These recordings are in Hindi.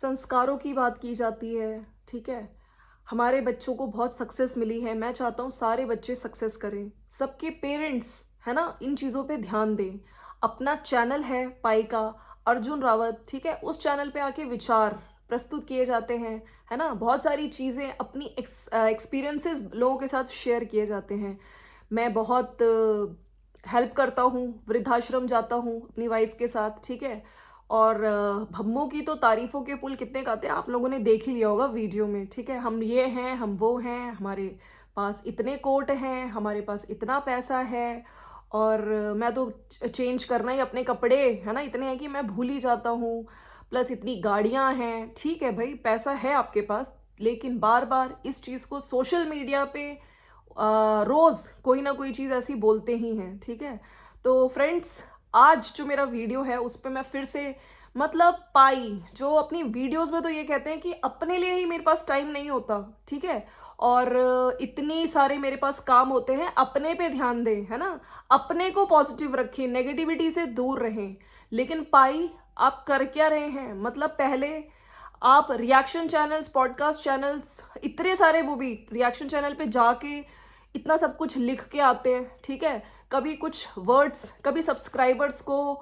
संस्कारों की बात की जाती है, ठीक है? हमारे बच्चों को बहुत सक्सेस मिली है, मैं चाहता हूँ सारे बच्चे सक्सेस करें। सबके पेरेंट्स, है ना, इन चीज़ों पे ध्यान दें। अपना चैनल है पाई का, अर्जुन रावत, ठीक है? उस चैनल पे आके विचार प्रस्तुत किए जाते हैं, है ना? बहुत सारी चीज़ें अपनी एक्सपीरियंसेस लोगों के साथ शेयर किए जाते हैं। मैं बहुत हेल्प करता हूँ, वृद्धाश्रम जाता हूँ अपनी वाइफ़ के साथ, ठीक है? और भम्मों की तो तारीफ़ों के पुल कितने गाते हैं, आप लोगों ने देख ही लिया होगा वीडियो में, ठीक है? हम ये हैं, हम वो हैं, हमारे पास इतने कोट हैं, हमारे पास इतना पैसा है और मैं तो चेंज करना ही अपने कपड़े, है ना, इतने हैं कि मैं भूल ही जाता हूँ। प्लस इतनी गाड़ियाँ हैं, ठीक है भाई, पैसा है आपके पास, लेकिन बार-बार इस चीज़ को सोशल मीडिया पे रोज़ कोई ना कोई चीज़ ऐसी बोलते ही हैं, ठीक है? तो फ्रेंड्स, आज जो मेरा वीडियो है उस पे मैं फिर से मतलब पाई जो अपनी वीडियोस में तो ये कहते हैं कि अपने लिए ही मेरे पास टाइम नहीं होता, ठीक है? और इतनी सारे मेरे पास काम होते हैं, अपने पे ध्यान दें, है ना? अपने को पॉजिटिव रखें, नेगेटिविटी से दूर रहें। लेकिन पाई आप कर क्या रहे हैं? मतलब पहले आप रिएक्शन चैनल्स, पॉडकास्ट चैनल्स, इतने सारे, वो भी रिएक्शन चैनल पे जाके इतना सब कुछ लिख के आते हैं, ठीक है? कभी कुछ वर्ड्स, कभी सब्सक्राइबर्स को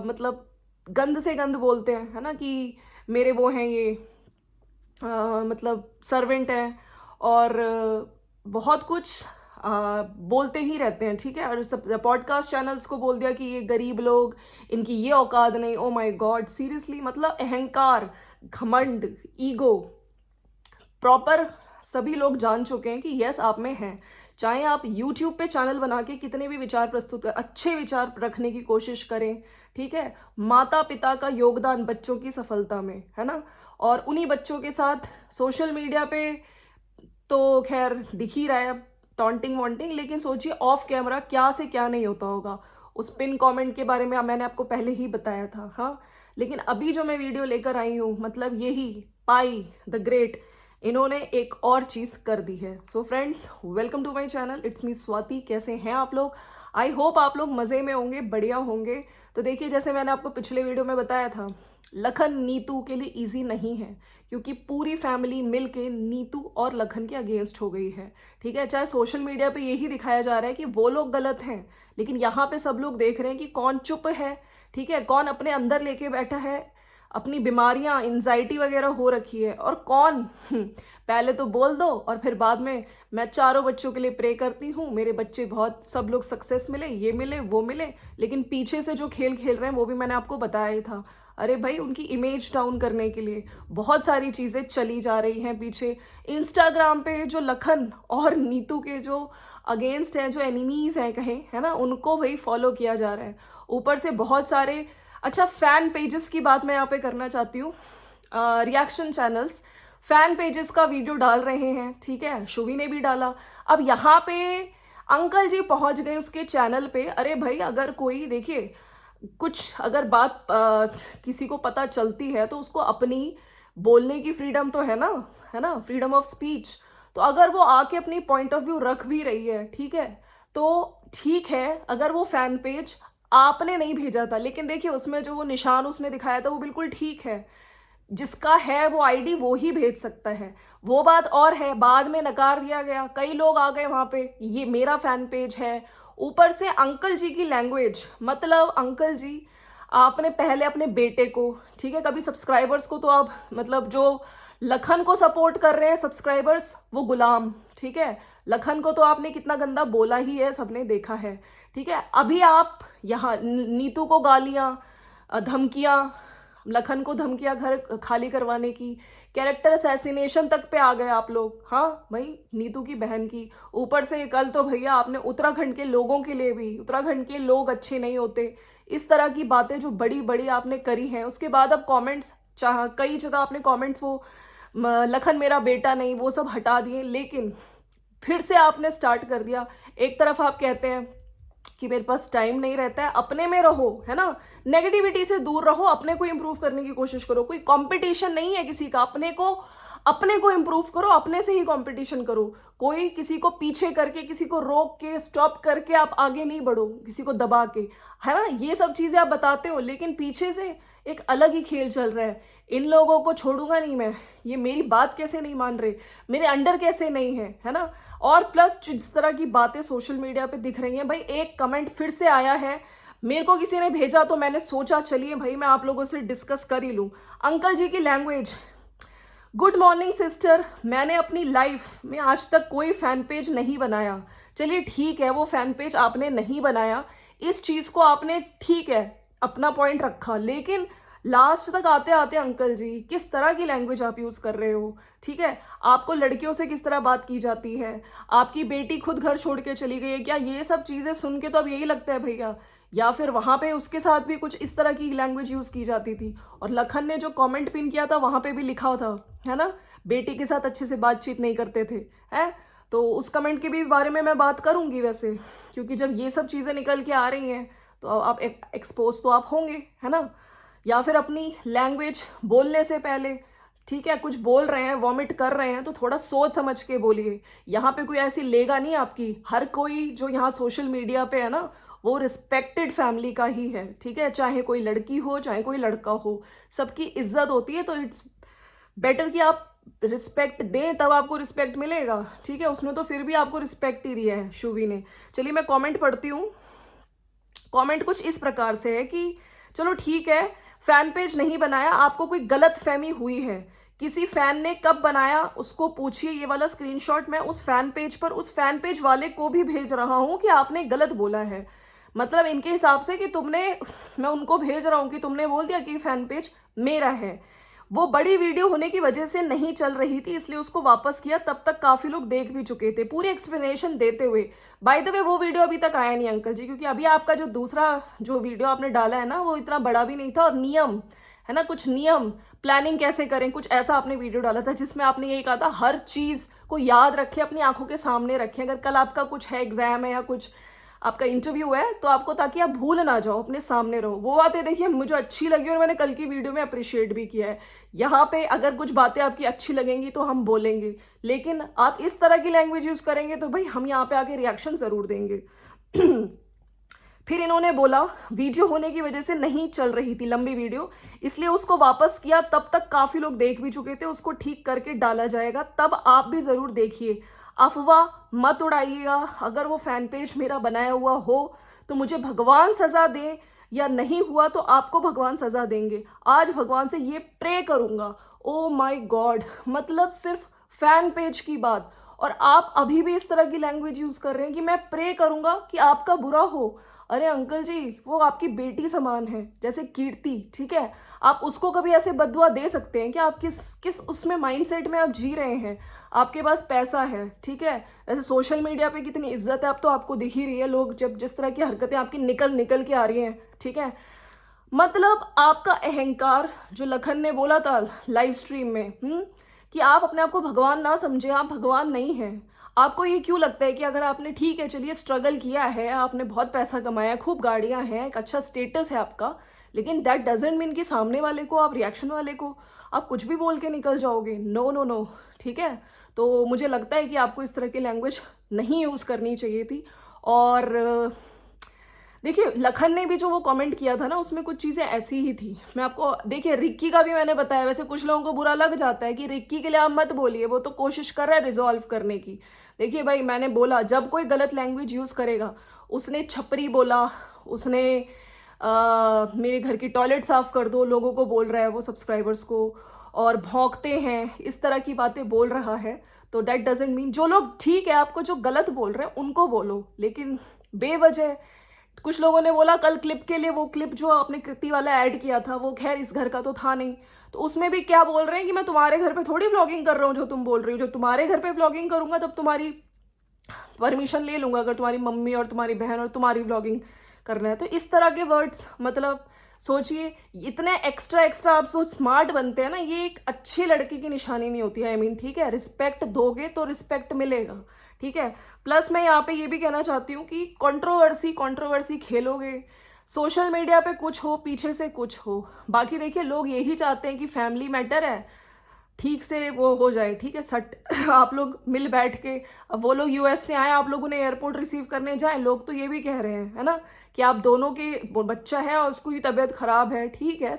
मतलब गंद से गंद बोलते हैं, है ना, कि मेरे वो हैं ये मतलब सर्वेंट हैं और बहुत कुछ बोलते ही रहते हैं, ठीक है? और सब पॉडकास्ट चैनल्स को बोल दिया कि ये गरीब लोग, इनकी ये औकात नहीं। ओ माय गॉड, सीरियसली, मतलब अहंकार, घमंड, ईगो प्रॉपर सभी लोग जान चुके हैं कि यस आप में है। चाहे आप यूट्यूब पे चैनल बना के कितने भी विचार प्रस्तुत कर, अच्छे विचार रखने की कोशिश करें, ठीक है? माता पिता का योगदान बच्चों की सफलता में, है ना? और उन्हीं बच्चों के साथ सोशल मीडिया पे तो खैर दिख ही रहा है अब टॉन्टिंग वॉन्टिंग, लेकिन सोचिए ऑफ कैमरा क्या से क्या नहीं होता होगा। उस पिन कमेंट के बारे में मैंने आपको पहले ही बताया था, हाँ। लेकिन अभी जो मैं वीडियो लेकर आई हूँ, मतलब यही पाई द ग्रेट, इन्होंने एक और चीज़ कर दी है। So friends, welcome to my channel, it's me Swati. कैसे हैं आप लोग? आई होप आप लोग मज़े में होंगे, बढ़िया होंगे। तो देखिए, जैसे मैंने आपको पिछले वीडियो में बताया था, लखन नीतू के लिए इजी नहीं है, क्योंकि पूरी फैमिली मिलके नीतू और लखन के अगेंस्ट हो गई है, ठीक है? चाहे सोशल मीडिया पे यही दिखाया जा रहा है कि वो लोग गलत हैं, लेकिन यहाँ पे सब लोग देख रहे हैं कि कौन चुप है, ठीक है? कौन अपने अंदर लेके बैठा है, अपनी बीमारियां, एंजाइटी वगैरह हो रखी है, और कौन पहले तो बोल दो और फिर बाद में मैं चारों बच्चों के लिए प्रे करती हूँ, मेरे बच्चे बहुत, सब लोग सक्सेस मिले, ये मिले, वो मिले। लेकिन पीछे से जो खेल खेल रहे हैं वो भी मैंने आपको बताया ही था। अरे भाई, उनकी इमेज डाउन करने के लिए बहुत सारी चीज़ें चली जा रही हैं पीछे। इंस्टाग्राम पे जो लखन और नीतू के जो अगेंस्ट हैं, जो एनिमीज हैं कहें, है ना, उनको भाई फॉलो किया जा रहा है। ऊपर से बहुत सारे, अच्छा, फैन पेजेस की बात मैं यहाँ पे करना चाहती हूँ। रिएक्शन चैनल्स फैन पेजेस का वीडियो डाल रहे हैं, ठीक है? शुभी ने भी डाला। अब यहाँ पे अंकल जी पहुंच गए उसके चैनल पे। अरे भाई, अगर कोई, देखिए, कुछ अगर बात किसी को पता चलती है तो उसको अपनी बोलने की फ्रीडम तो है ना, फ्रीडम ऑफ स्पीच। तो अगर वो आके अपनी पॉइंट ऑफ व्यू रख भी रही है, ठीक है, तो ठीक है। अगर वो फैन पेज आपने नहीं भेजा था, लेकिन देखिए उसमें जो वो निशान उसने दिखाया था वो बिल्कुल ठीक है। जिसका है वो आईडी वो ही भेज सकता है। वो बात और है, बाद में नकार दिया गया, कई लोग आ गए वहां पे, ये मेरा फैन पेज है। ऊपर से अंकल जी की लैंग्वेज, मतलब अंकल जी, आपने पहले अपने बेटे को, ठीक है, कभी सब्सक्राइबर्स को तो आप, मतलब जो लखन को सपोर्ट कर रहे हैं सब्सक्राइबर्स, वो गुलाम, ठीक है? लखन को तो आपने कितना गंदा बोला ही है, सबने देखा है, ठीक है? अभी आप यहाँ नीतू को गालियां, धमकियां, लखन को धमकियां घर खाली करवाने की, कैरेक्टर असैसिनेशन तक पे आ गए आप लोग, हाँ भाई, नीतू की बहन की। ऊपर से कल तो भैया आपने उत्तराखंड के लोगों के लिए भी, उत्तराखंड के लोग अच्छे नहीं होते, इस तरह की बातें जो बड़ी बड़ी आपने करी हैं। उसके बाद अब कमेंट्स, चाह कई जगह आपने कमेंट्स, वो लखन मेरा बेटा नहीं, वो सब हटा दिए, लेकिन फिर से आपने स्टार्ट कर दिया। एक तरफ आप कहते हैं कि मेरे पास टाइम नहीं रहता है, अपने में रहो, है ना, नेगेटिविटी से दूर रहो, अपने को इंप्रूव करने की कोशिश करो। कोई कंपटीशन नहीं है किसी का, अपने को अपने को इम्प्रूव करो, अपने से ही कंपटीशन करो। कोई किसी को पीछे करके, किसी को रोक के, स्टॉप करके आप आगे नहीं बढ़ो, किसी को दबा के, है ना। ये सब चीज़ें आप बताते हो, लेकिन पीछे से एक अलग ही खेल चल रहा है। इन लोगों को छोड़ूंगा नहीं मैं, ये मेरी बात कैसे नहीं मान रहे, मेरे अंडर कैसे नहीं है ना। और प्लस जिस तरह की बातें सोशल मीडिया पे दिख रही हैं, भाई एक कमेंट फिर से आया है, मेरे को किसी ने भेजा तो मैंने सोचा चलिए भाई मैं आप लोगों से डिस्कस कर ही लूँ। अंकल जी की लैंग्वेज, गुड मॉर्निंग सिस्टर, मैंने अपनी लाइफ में आज तक कोई फैन पेज नहीं बनाया। चलिए ठीक है, वो फैन पेज आपने नहीं बनाया, इस चीज़ को आपने ठीक है अपना पॉइंट रखा, लेकिन लास्ट तक आते आते अंकल जी किस तरह की लैंग्वेज आप यूज़ कर रहे हो, ठीक है। आपको लड़कियों से किस तरह बात की जाती है, आपकी बेटी खुद घर छोड़ के चली गई है क्या, ये सब चीज़ें सुन के तो अब यही लगता है भैया, या फिर वहाँ पे उसके साथ भी कुछ इस तरह की लैंग्वेज यूज़ की जाती थी। और लखन ने जो कमेंट पिन किया था वहाँ पे भी लिखा था, है ना, बेटी के साथ अच्छे से बातचीत नहीं करते थे, है। तो उस कमेंट के भी बारे में मैं बात करूँगी वैसे, क्योंकि जब ये सब चीज़ें निकल के आ रही हैं तो आप एक्सपोज तो आप होंगे, है ना। या फिर अपनी लैंग्वेज बोलने से पहले, ठीक है, कुछ बोल रहे हैं, वॉमिट कर रहे हैं तो थोड़ा सोच समझ के बोलिए। यहाँ पे कोई ऐसी लेगा नहीं आपकी, हर कोई जो यहाँ सोशल मीडिया पे है ना वो रिस्पेक्टेड फैमिली का ही है, ठीक है, चाहे कोई लड़की हो चाहे कोई लड़का हो, सबकी इज्जत होती है। तो इट्स बेटर कि आप रिस्पेक्ट दें, तब आपको रिस्पेक्ट मिलेगा, ठीक है। उसने तो फिर भी आपको रिस्पेक्ट ही दिया है, शुवी ने। चलिए मैं कमेंट पढ़ती हूँ। कमेंट कुछ इस प्रकार से है कि चलो ठीक है, फैन पेज नहीं बनाया, आपको कोई गलत फहमी हुई है, किसी फैन ने कब बनाया उसको पूछिए। ये वाला स्क्रीनशॉट मैं उस फैन पेज पर उस फैन पेज वाले को भी भेज रहा हूँ कि आपने गलत बोला है, मतलब इनके हिसाब से कि तुमने, मैं उनको भेज रहा हूँ कि तुमने बोल दिया कि फैन पेज मेरा है। वो बड़ी वीडियो होने की वजह से नहीं चल रही थी, इसलिए उसको वापस किया, तब तक काफ़ी लोग देख भी चुके थे पूरी एक्सप्लेनेशन देते हुए। बाय द वे वो वीडियो अभी तक आया नहीं अंकल जी, क्योंकि अभी आपका जो दूसरा जो वीडियो आपने डाला है ना वो इतना बड़ा भी नहीं था, और नियम है ना, कुछ नियम प्लानिंग कैसे करें, कुछ ऐसा आपने वीडियो डाला था जिसमें आपने यही कहा था हर चीज़ को याद रखें, अपनी आंखों के सामने रखें। अगर कल आपका कुछ है, एग्जाम है या कुछ आपका इंटरव्यू है, तो आपको, ताकि आप भूल ना जाओ, अपने सामने रहो। वो बातें देखिए मुझे अच्छी लगी और मैंने कल की वीडियो में अप्रिशिएट भी किया है। यहाँ पे अगर कुछ बातें आपकी अच्छी लगेंगी तो हम बोलेंगे, लेकिन आप इस तरह की लैंग्वेज यूज़ करेंगे तो भाई हम यहाँ पे आके रिएक्शन ज़रूर देंगे। फिर इन्होंने बोला वीडियो होने की वजह से नहीं चल रही थी लंबी वीडियो, इसलिए उसको वापस किया, तब तक काफ़ी लोग देख भी चुके थे, उसको ठीक करके डाला जाएगा, तब आप भी ज़रूर देखिए। अफवाह मत उड़ाइएगा। अगर वो फैन पेज मेरा बनाया हुआ हो तो मुझे भगवान सज़ा दे, या नहीं हुआ तो आपको भगवान सज़ा देंगे। आज भगवान से ये प्रे करूँगा, ओ माय गॉड, मतलब सिर्फ फैन पेज की बात, और आप अभी भी इस तरह की लैंग्वेज यूज़ कर रहे हैं कि मैं प्रे करूँगा कि आपका बुरा हो। अरे अंकल जी, वो आपकी बेटी समान है, जैसे कीर्ति, ठीक है। आप उसको कभी ऐसे बददुआ दे सकते हैं कि आप किस किस उसमें माइंडसेट में आप जी रहे हैं। आपके पास पैसा है, ठीक है, ऐसे सोशल मीडिया पे कितनी इज्जत है अब तो आपको दिख ही रही है, लोग जब जिस तरह की हरकतें आपकी निकल निकल के आ रही हैं, ठीक है। मतलब आपका अहंकार, जो लखन ने बोला था लाइव स्ट्रीम में, कि आप अपने आप को भगवान ना समझे, आप भगवान नहीं हैं। आपको ये क्यों लगता है कि अगर आपने, ठीक है चलिए स्ट्रगल किया है, आपने बहुत पैसा कमाया, खूब गाड़ियां हैं, एक अच्छा स्टेटस है आपका, लेकिन दैट डजेंट मीन कि सामने वाले को, आप रिएक्शन वाले को आप कुछ भी बोल के निकल जाओगे। नो नो नो, ठीक है। तो मुझे लगता है कि आपको इस तरह की लैंग्वेज नहीं यूज़ करनी चाहिए थी। और देखिए लखन ने भी जो वो कमेंट किया था ना, उसमें कुछ चीज़ें ऐसी ही थी। मैं आपको, देखिए रिक्की का भी मैंने बताया, वैसे कुछ लोगों को बुरा लग जाता है कि रिक्की के लिए आप मत बोलिए, वो तो कोशिश कर रहा है रिजॉल्व करने की। देखिए भाई, मैंने बोला जब कोई गलत लैंग्वेज यूज़ करेगा, उसने छपरी बोला, उसने मेरे घर की टॉयलेट साफ़ कर दो लोगों को बोल रहा है वो सब्सक्राइबर्स को, और भौंकते हैं, इस तरह की बातें बोल रहा है, तो दैट डजेंट मीन, जो लोग ठीक है आपको जो गलत बोल रहे हैं उनको बोलो, लेकिन बेवजह। कुछ लोगों ने बोला कल क्लिप के लिए, वो क्लिप जो आपने कृति वाला ऐड किया था वो खैर इस घर का तो था नहीं, तो उसमें भी क्या बोल रहे हैं कि मैं तुम्हारे घर पे थोड़ी व्लॉगिंग कर रहा हूँ, जो तुम बोल रही हो, जो तुम्हारे घर पे व्लॉगिंग करूंगा तब तुम्हारी परमिशन ले लूंगा, अगर तुम्हारी मम्मी और तुम्हारी बहन और तुम्हारी व्लॉगिंग करना है। तो इस तरह के वर्ड्स, मतलब सोचिए, इतने एक्स्ट्रा एक्स्ट्रा आप सोच स्मार्ट बनते हैं ना, ये एक अच्छे लड़के की निशानी नहीं होती है। आई मीन ठीक है, रिस्पेक्ट दोगे तो रिस्पेक्ट मिलेगा, ठीक है। प्लस मैं यहाँ पे ये भी कहना चाहती हूँ कि कंट्रोवर्सी कंट्रोवर्सी खेलोगे, सोशल मीडिया पे कुछ हो, पीछे से कुछ हो, बाकी देखिए लोग यही चाहते हैं कि फैमिली मैटर है, ठीक से वो हो जाए, ठीक है, सट आप लोग मिल बैठ के, अब वो लोग यूएस से आए, आप लोग उन्हें एयरपोर्ट रिसीव करने जाएं, लोग तो ये भी कह रहे हैं, है ना, कि आप दोनों के, वो बच्चा है और उसको भी तबीयत खराब है, ठीक है,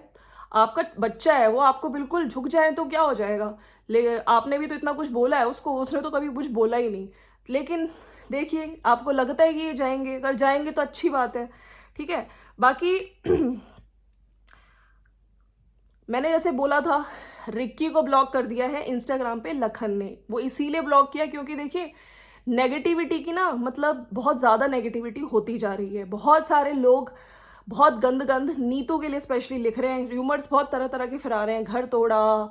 आपका बच्चा है, वो आपको बिल्कुल झुक जाए तो क्या हो जाएगा, ले आपने भी तो इतना कुछ बोला है उसको, उसने तो कभी कुछ बोला ही नहीं। लेकिन देखिए, आपको लगता है कि ये जाएंगे, अगर जाएंगे तो अच्छी बात है, ठीक है। बाकी मैंने जैसे बोला था, रिक्की को ब्लॉक कर दिया है इंस्टाग्राम पे लखन ने, वो इसीलिए ब्लॉक किया क्योंकि देखिए, नेगेटिविटी की ना, मतलब बहुत ज़्यादा नेगेटिविटी होती जा रही है, बहुत सारे लोग बहुत गंद गंद नीतू के लिए स्पेशली लिख रहे हैं, र्यूमर्स बहुत तरह तरह के फिरा रहे हैं, घर तोड़ा,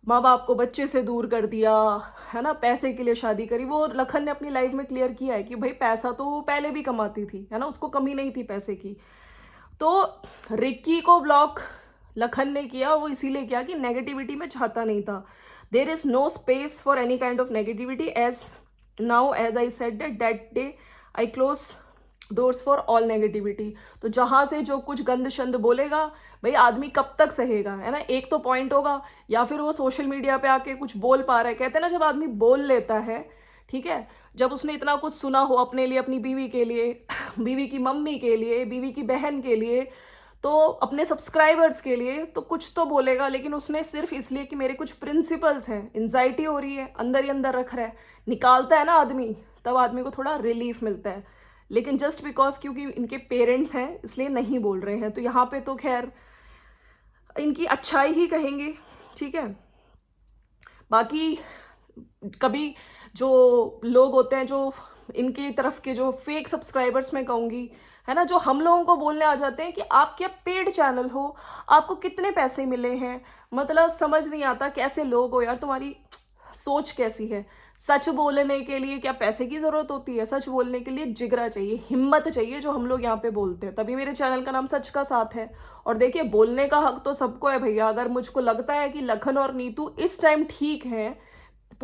माँ बाप को बच्चे से दूर कर दिया, है ना, पैसे के लिए शादी करी। वो लखन ने अपनी लाइफ में क्लियर किया है कि भाई पैसा तो वो पहले भी कमाती थी, है ना, उसको कमी नहीं थी पैसे की। तो रिक्की को ब्लॉक लखन ने किया, वो इसीलिए किया कि नेगेटिविटी में चाहता नहीं था। There is no space for any kind of negativity, as now as I said that day I close doors for all negativity. तो जहाँ से जो कुछ गंद शंद बोलेगा, भाई आदमी कब तक सहेगा, है ना, एक तो पॉइंट होगा, या फिर वो सोशल मीडिया पे आके कुछ बोल पा रहा है, कहते हैं ना, जब आदमी बोल लेता है, ठीक है, जब उसने इतना कुछ सुना हो अपने लिए, अपनी बीवी के लिए, बीवी की मम्मी के लिए, बीवी की बहन के लिए, तो अपने सब्सक्राइबर्स के लिए, तो कुछ तो बोलेगा। लेकिन उसने सिर्फ इसलिए कि मेरे कुछ प्रिंसिपल्स हैं, एंजाइटी हो रही है, अंदर ही अंदर रख रहा है, निकालता है ना आदमी, तब आदमी को थोड़ा रिलीफ मिलता है। लेकिन जस्ट बिकॉज क्योंकि इनके पेरेंट्स हैं इसलिए नहीं बोल रहे हैं, तो यहाँ पे तो खैर इनकी अच्छाई ही कहेंगे, ठीक है। बाकी कभी जो लोग होते हैं, जो इनकी तरफ के जो फेक सब्सक्राइबर्स मैं कहूँगी, है ना, जो हम लोगों को बोलने आ जाते हैं कि आप क्या पेड चैनल हो, आपको कितने पैसे मिले हैं, मतलब समझ नहीं आता कैसे लोग हो यार, तुम्हारी सोच कैसी है। सच बोलने के लिए क्या पैसे की ज़रूरत होती है? सच बोलने के लिए जिगरा चाहिए, हिम्मत चाहिए, जो हम लोग यहाँ पे बोलते हैं, तभी मेरे चैनल का नाम सच का साथ है। और देखिए, बोलने का हक तो सबको है भैया। अगर मुझको लगता है कि लखन और नीतू इस टाइम ठीक है,